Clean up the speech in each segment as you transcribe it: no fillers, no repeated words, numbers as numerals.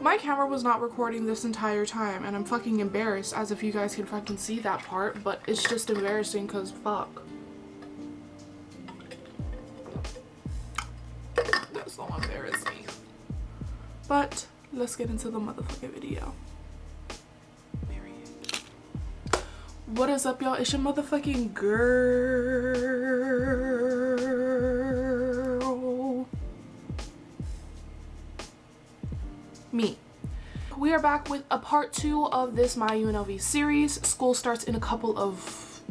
My camera was not recording this entire time, and I'm fucking embarrassed, as if you guys can fucking see that part, but it's just embarrassing because fuck. That's so embarrassing. But let's get into the motherfucking video. What is up, y'all? It's your motherfucking girl. Me. We are back with a part 2 of this My UNLV series. School starts in a couple of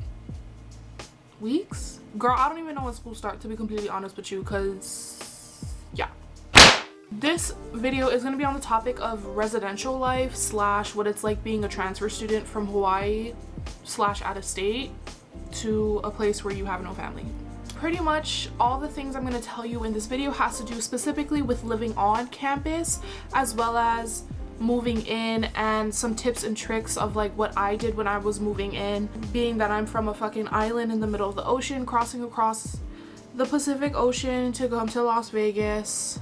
weeks. Girl, I don't even know when school starts, to be completely honest with you, because yeah. This video is going to be on the topic of residential life / what it's like being a transfer student from Hawaii / out of state to a place where you have no family. Pretty much all the things I'm going to tell you in this video has to do specifically with living on campus, as well as moving in, and some tips and tricks of like what I did when I was moving in, being that I'm from a fucking island in the middle of the ocean, crossing across the Pacific Ocean to come to Las Vegas.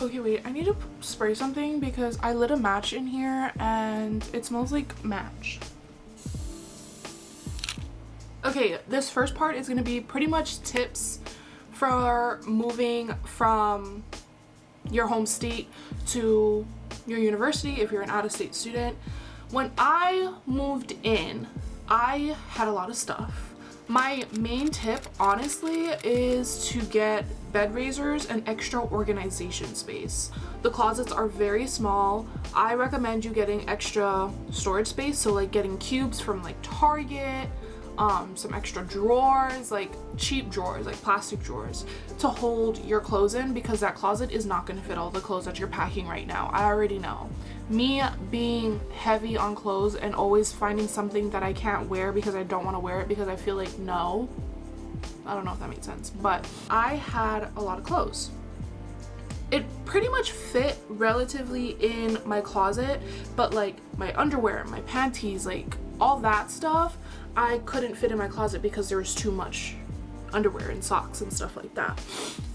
Okay, wait, I need to spray something because I lit a match in here and it smells like match. Okay, this first part is going to be pretty much tips for moving from your home state to your university if you're an out-of-state student. When I moved in, I had a lot of stuff. My main tip, honestly, is to get bed raisers and extra organization space. The closets are very small. I recommend you getting extra storage space, so like getting cubes from like Target, some extra drawers, like cheap drawers, like plastic drawers, to hold your clothes in, because that closet is not going to fit all the clothes that you're packing right now. I already know. Me being heavy on clothes and always finding something that I can't wear because I don't want to wear it because I feel like no. I don't know if that makes sense, but I had a lot of clothes. It pretty much fit relatively in my closet, but like my underwear, my panties, like all that stuff, I couldn't fit in my closet because there was too much underwear and socks and stuff like that.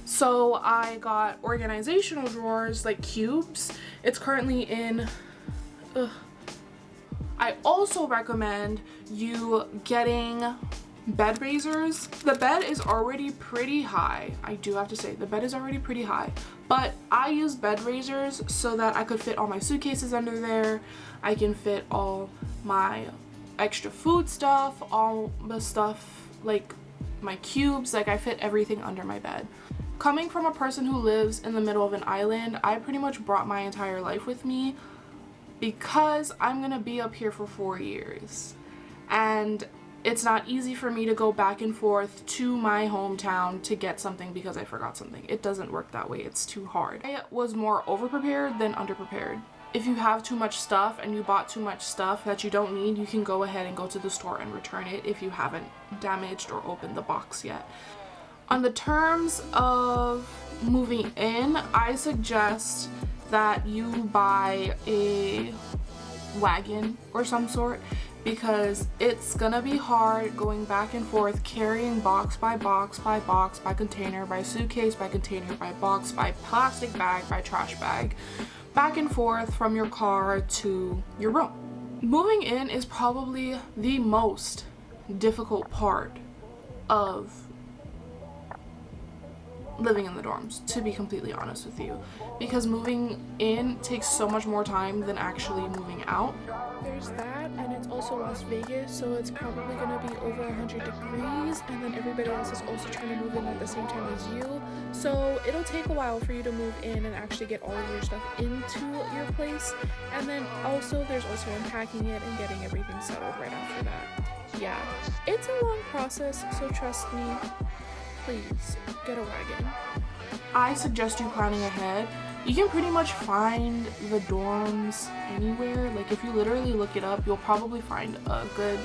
So I got organizational drawers, like cubes. It's currently in I also recommend you getting bed raisers. The bed is already pretty high. I do have to say, the bed is already pretty high, but I use bed raisers so that I could fit all my suitcases under there. I can fit all my extra food stuff, all the stuff, like my cubes, like I fit everything under my bed. Coming from a person who lives in the middle of an island, I pretty much brought my entire life with me because I'm gonna be up here for 4 years, and it's not easy for me to go back and forth to my hometown to get something because I forgot something. It doesn't work that way. It's too hard. I was more over-prepared than under-prepared. If you have too much stuff and you bought too much stuff that you don't need, you can go ahead and go to the store and return it if you haven't damaged or opened the box yet. On the terms of moving in, I suggest that you buy a wagon or some sort, because it's gonna be hard going back and forth carrying box by box by box by container by suitcase by container by box by plastic bag by trash bag, back and forth from your car to your room. Moving in is probably the most difficult part of living in the dorms, to be completely honest with you, because moving in takes so much more time than actually moving out. There's that, and it's also Las Vegas, so it's probably gonna be over 100 degrees, and then everybody else is also trying to move in at the same time as you, so it'll take a while for you to move in and actually get all of your stuff into your place. And then also there's also unpacking it and getting everything settled right after that. Yeah, it's a long process, so trust me, please get a wagon. I suggest you planning ahead. You can pretty much find the dorms anywhere. Like if you literally look it up, you'll probably find a good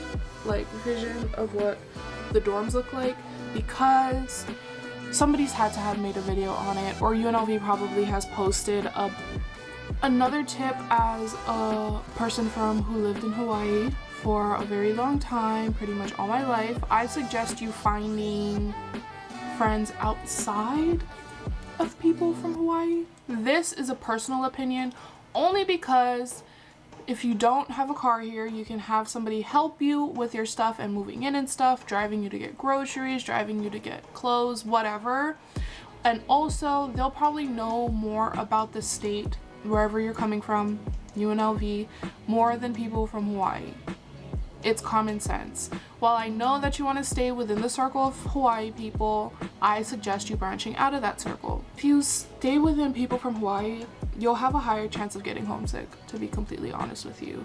like vision of what the dorms look like, because somebody's had to have made a video on it, or UNLV probably has posted another tip. As a person who lived in Hawaii for a very long time, pretty much all my life, I suggest you finding friends outside of people from Hawaii. This is a personal opinion only because if you don't have a car here, you can have somebody help you with your stuff and moving in and stuff, driving you to get groceries, driving you to get clothes, whatever. And also, they'll probably know more about the state, wherever you're coming from, UNLV, more than people from Hawaii. It's common sense. While I know that you want to stay within the circle of Hawaii people, I suggest you branching out of that circle. If you stay within people from Hawaii, you'll have a higher chance of getting homesick, to be completely honest with you.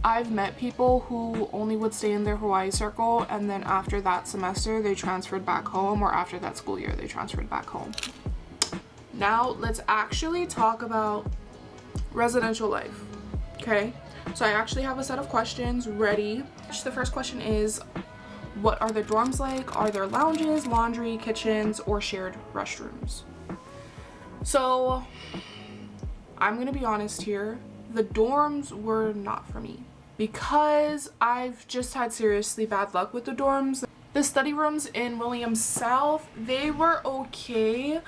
I've met people who only would stay in their Hawaii circle, and then after that semester they transferred back home, or after that school year they transferred back home. Now let's actually talk about residential life, okay? So I actually have a set of questions ready. The first question is, what are the dorms like? Are there lounges, laundry, kitchens, or shared restrooms? So I'm gonna be honest here, the dorms were not for me because I've just had seriously bad luck with the dorms. The study rooms in Williams South, they were okay.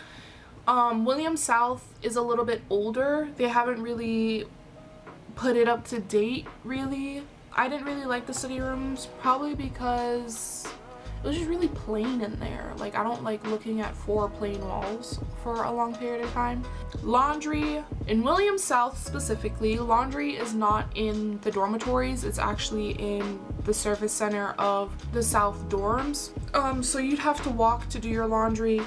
Williams South is a little bit older. They haven't really put it up to date, really. I didn't really like the study rooms, probably because it was just really plain in there. Like, I don't like looking at 4 plain walls for a long period of time. Laundry, in Williams South specifically, laundry is not in the dormitories. It's actually in the service center of the South dorms. So you'd have to walk to do your laundry,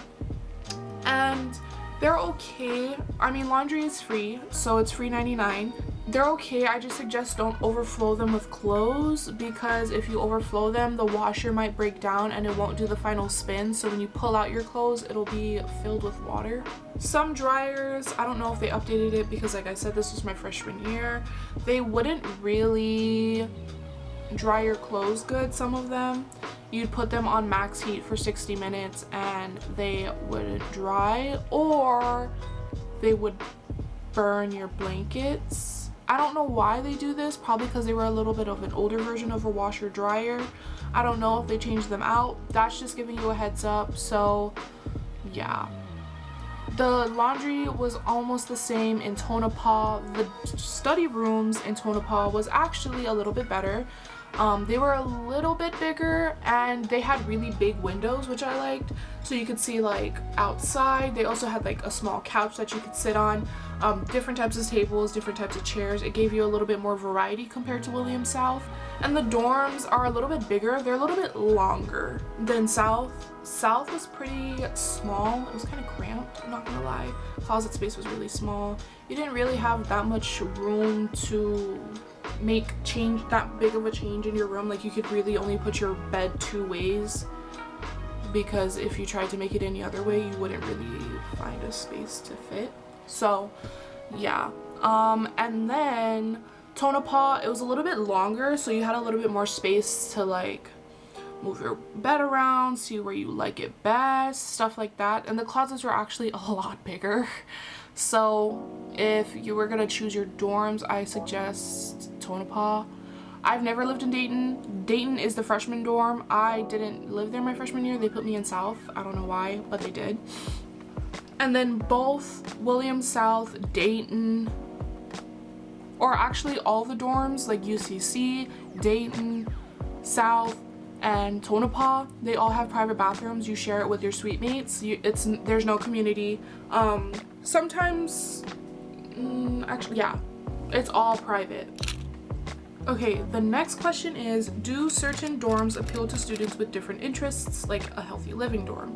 and they're okay. I mean, laundry is free, so it's free $99. They're okay. I just suggest don't overflow them with clothes, because if you overflow them, the washer might break down and it won't do the final spin. So when you pull out your clothes, it'll be filled with water. Some dryers, I don't know if they updated it, because like I said, this was my freshman year. They wouldn't really dry your clothes good, some of them. You'd put them on max heat for 60 minutes and they wouldn't dry, or they would burn your blankets. I don't know why they do this, probably because they were a little bit of an older version of a washer dryer. I don't know if they changed them out. That's just giving you a heads up. So yeah, the laundry was almost the same in Tonopah. The study rooms in Tonopah was actually a little bit better. They were a little bit bigger and they had really big windows, which I liked, so you could see like outside. They also had like a small couch that you could sit on, different types of tables, different types of chairs. It gave you a little bit more variety compared to Williams South. And the dorms are a little bit bigger. They're a little bit longer than South. South was pretty small. It was kind of cramped, I'm not gonna lie. Closet space was really small. You didn't really have that much room to make that big of a change in your room. Like, you could really only put your bed 2 ways, because if you tried to make it any other way, you wouldn't really find a space to fit. So yeah, and then Tonopah, it was a little bit longer, so you had a little bit more space to like move your bed around, see where you like it best, stuff like that. And the closets were actually a lot bigger. So if you were gonna choose your dorms, I suggest Tonopah. I've never lived in Dayton. Dayton is the freshman dorm. I didn't live there my freshman year. They put me in South. I don't know why, but they did. And then both Williams South, Dayton, or actually all the dorms like UCC, Dayton, South, and Tonopah, they all have private bathrooms. You share it with your suite mates. There's no community. Sometimes, actually, yeah, it's all private. Okay, the next question is, do certain dorms appeal to students with different interests, like a healthy living dorm?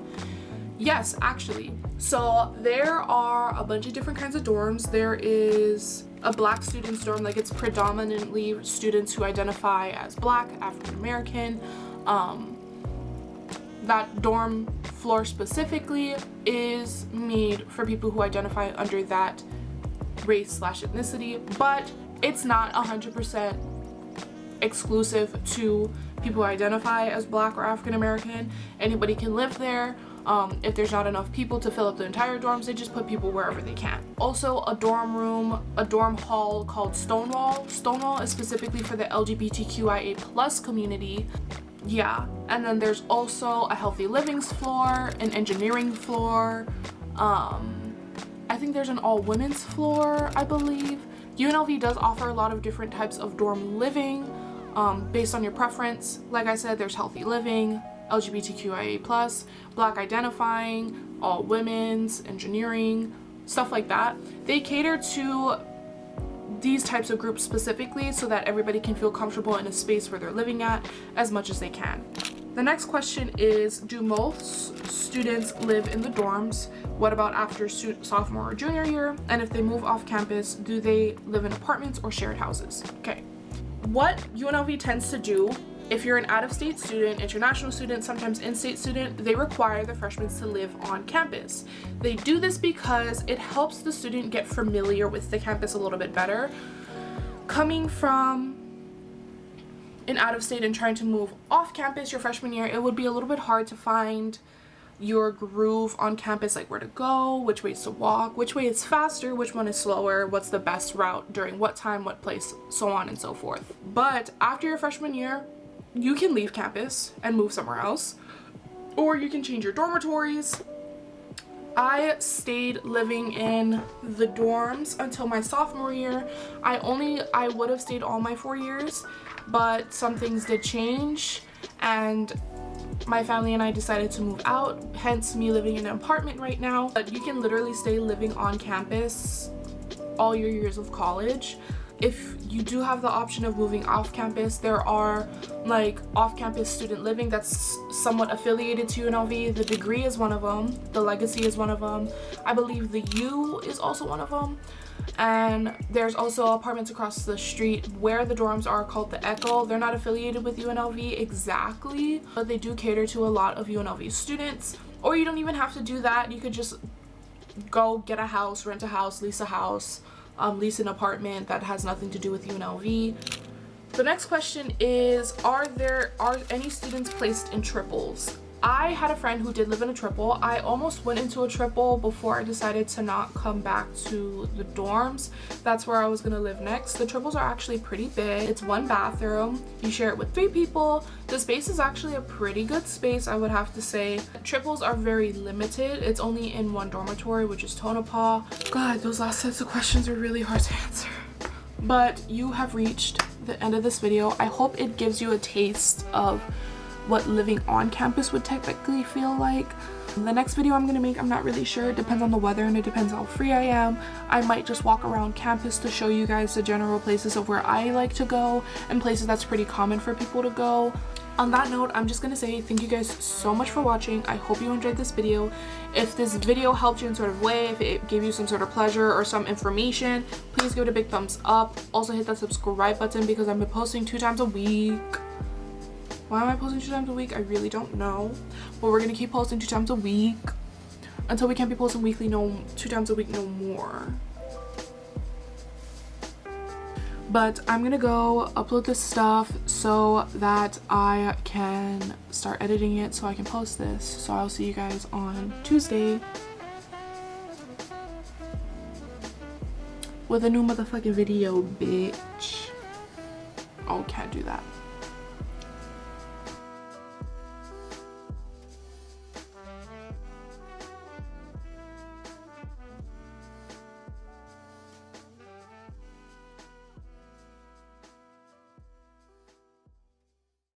Yes, actually. So there are a bunch of different kinds of dorms. There is a Black students dorm, like it's predominantly students who identify as Black, African American. That dorm floor specifically is made for people who identify under that race/ethnicity, but it's not 100% exclusive to people who identify as Black or African American. Anybody can live there. If there's not enough people to fill up the entire dorms, they just put people wherever they can. Also, a dorm hall called Stonewall. Stonewall is specifically for the LGBTQIA+ community. Yeah, and then there's also a healthy livings floor, an engineering floor, I think there's an all women's floor, I believe. UNLV does offer a lot of different types of dorm living based on your preference. Like I said, there's healthy living, LGBTQIA+, black identifying, all women's, engineering, stuff like that. They cater to these types of groups specifically so that everybody can feel comfortable in a space where they're living at as much as they can. The next question is, do most students live in the dorms? What about after sophomore or junior year? And if they move off campus, do they live in apartments or shared houses? Okay, what UNLV tends to do, if you're an out-of-state student, international student, sometimes in-state student, they require the freshmen to live on campus. They do this because it helps the student get familiar with the campus a little bit better. Coming from an out-of-state and trying to move off campus your freshman year, it would be a little bit hard to find your groove on campus, like where to go, which ways to walk, which way is faster, which one is slower, what's the best route during what time, what place, so on and so forth. But after your freshman year, you can leave campus and move somewhere else, or you can change your dormitories. I stayed living in the dorms until my sophomore year. I would have stayed all my 4 years, but some things did change and my family and I decided to move out, hence me living in an apartment right now. But you can literally stay living on campus all your years of college. If you do have the option of moving off campus, there are like off-campus student living that's somewhat affiliated to UNLV. The Degree is one of them, the Legacy is one of them, I believe the U is also one of them, and there's also apartments across the street where the dorms are called the Echo. They're not affiliated with UNLV exactly, but they do cater to a lot of UNLV students. Or you don't even have to do that, you could just go get a house, rent a house, lease a house, lease an apartment that has nothing to do with UNLV. The next question is, are any students placed in triples? I had a friend who did live in a triple. I almost went into a triple before I decided to not come back to the dorms. That's where I was gonna live next. The triples are actually pretty big. It's 1 bathroom. You share it with 3 people. The space is actually a pretty good space, I would have to say. Triples are very limited. It's only in 1 dormitory, which is Tonopah. God, those last sets of questions are really hard to answer. But you have reached the end of this video. I hope it gives you a taste of what living on campus would technically feel like. The next video I'm gonna make, I'm not really sure. It depends on the weather and it depends how free I am. I might just walk around campus to show you guys the general places of where I like to go and places that's pretty common for people to go. On that note, I'm just gonna say thank you guys so much for watching. I hope you enjoyed this video. If this video helped you in sort of way, if it gave you some sort of pleasure or some information, please give it a big thumbs up. Also hit that subscribe button because I've been posting 2 times a week. Why am I posting 2 times a week? I really don't know. But we're gonna keep posting 2 times a week until we can't be posting weekly 2 times a week no more. But I'm gonna go upload this stuff so that I can start editing it so I can post this. So I'll see you guys on Tuesday with a new motherfucking video, bitch. Oh, can't do that.